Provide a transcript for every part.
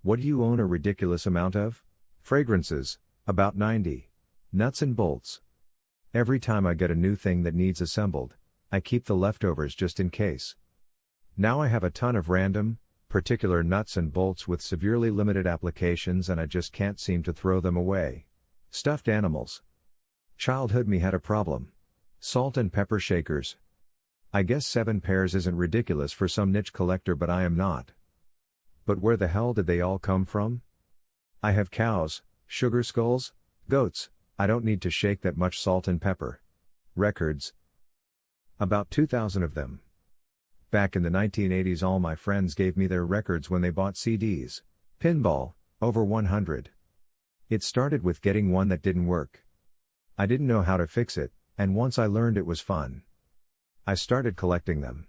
What do you own a ridiculous amount of? Fragrances, about 90. Nuts and bolts. Every time I get a new thing that needs assembled, I keep the leftovers just in case. Now I have a ton of random, particular nuts and bolts with severely limited applications and I just can't seem to throw them away. Stuffed animals. Childhood me had a problem. Salt and pepper shakers. I guess 7 pairs isn't ridiculous for some niche collector, but I am not. But where the hell did they all come from? I have cows, sugar skulls, goats. I don't need to shake that much salt and pepper. Records. About 2,000 of them. Back in the 1980s all my friends gave me their records when they bought CDs. Pinball, over 100. It started with getting one that didn't work. I didn't know how to fix it, and once I learned it was fun. I started collecting them.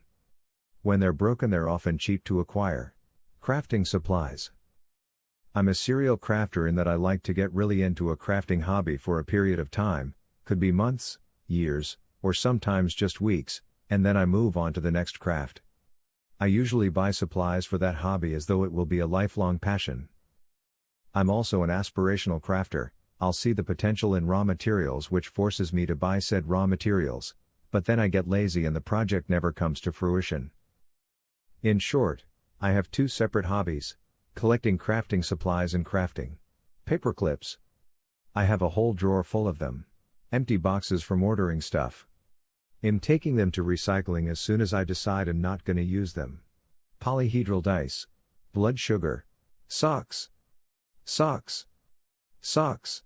When they're broken they're often cheap to acquire. Crafting supplies. I'm a serial crafter in that I like to get really into a crafting hobby for a period of time, could be months, years, or sometimes just weeks, and then I move on to the next craft. I usually buy supplies for that hobby as though it will be a lifelong passion. I'm also an aspirational crafter. I'll see the potential in raw materials which forces me to buy said raw materials, but then I get lazy and the project never comes to fruition. In short, I have 2 separate hobbies: collecting crafting supplies and crafting paperclips. I have a whole drawer full of them. Empty boxes from ordering stuff. I'm taking them to recycling as soon as I decide I'm not gonna use them. Polyhedral dice. Blood sugar. Socks. Socks. Socks.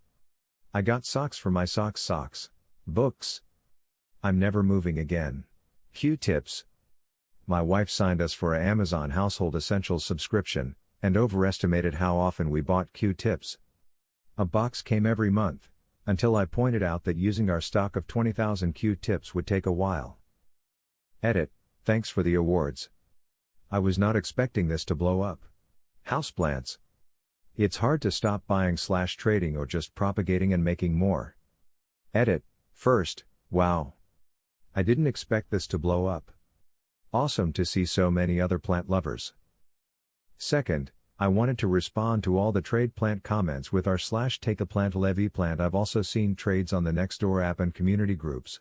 I got socks for my socks. Books. I'm never moving again. Q-tips. My wife signed us for a Amazon Household Essentials subscription, and overestimated how often we bought Q-tips. A box came every month, until I pointed out that using our stock of 20,000 Q-tips would take a while. Edit, thanks for the awards. I was not expecting this to blow up. Houseplants. It's hard to stop buying/trading or just propagating and making more. Edit, first, wow. I didn't expect this to blow up. Awesome to see so many other plant lovers. Second, I wanted to respond to all the trade plant comments with r/take a plant levy plant. I've also seen trades on the Nextdoor app and community groups.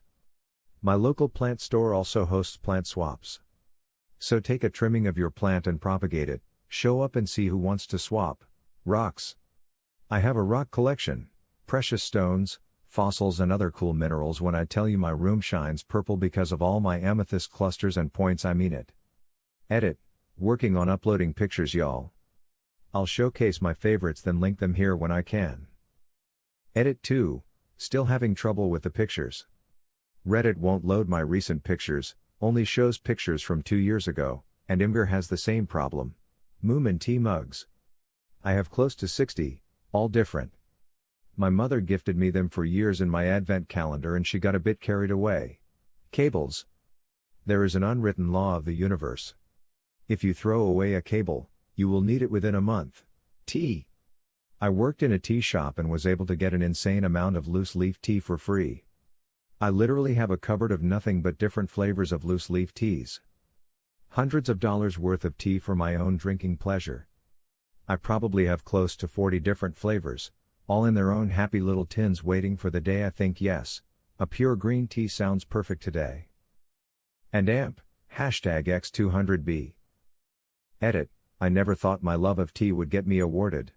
My local plant store also hosts plant swaps. So take a trimming of your plant and propagate it, show up and see who wants to swap. Rocks. I have a rock collection, precious stones, fossils and other cool minerals. When I tell you my room shines purple because of all my amethyst clusters and points, I mean it. Edit. Working on uploading pictures, y'all. I'll showcase my favorites then link them here when I can. Edit 2. Still having trouble with the pictures. Reddit won't load my recent pictures, only shows pictures from 2 years ago, and Imgur has the same problem. Moom and tea mugs. I have close to 60, all different. My mother gifted me them for years in my advent calendar and she got a bit carried away. Cables. There is an unwritten law of the universe. If you throw away a cable, you will need it within a month. Tea. I worked in a tea shop and was able to get an insane amount of loose leaf tea for free. I literally have a cupboard of nothing but different flavors of loose leaf teas. Hundreds of dollars worth of tea for my own drinking pleasure. I probably have close to 40 different flavors, all in their own happy little tins waiting for the day I think yes, a pure green tea sounds perfect today. And AMP, #X200B. Edit, I never thought my love of tea would get me awarded.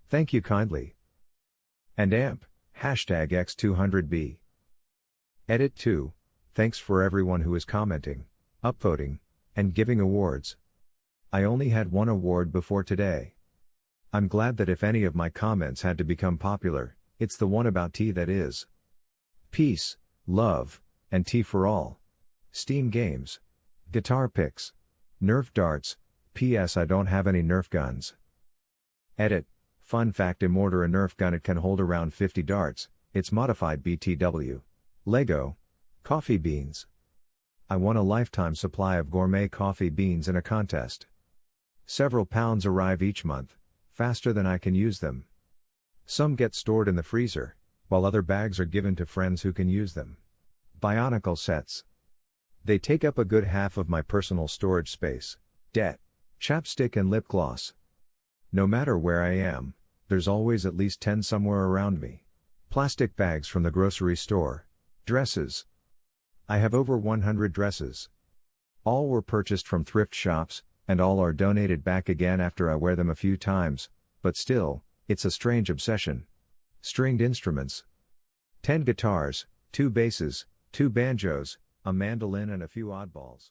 Thank you kindly. And AMP, #X200B. Edit 2, thanks for everyone who is commenting, upvoting, and giving awards. I only had one award before today. I'm glad that if any of my comments had to become popular, it's the one about tea that is. Peace, love, and tea for all. Steam games. Guitar picks. Nerf darts. P.S. I don't have any Nerf guns. Edit. Fun fact: order a Nerf gun, it can hold around 50 darts, it's modified BTW. Lego. Coffee beans. I won a lifetime supply of gourmet coffee beans in a contest. Several pounds arrive each month, faster than I can use them. Some get stored in the freezer, while other bags are given to friends who can use them. Bionicle sets. They take up a good half of my personal storage space. Debt. Chapstick and lip gloss. No matter where I am, there's always at least 10 somewhere around me. Plastic bags from the grocery store. Dresses. I have over 100 dresses. All were purchased from thrift shops, and all are donated back again after I wear them a few times, but still, it's a strange obsession. Stringed instruments. 10 guitars, 2 basses, 2 banjos, a mandolin and a few oddballs.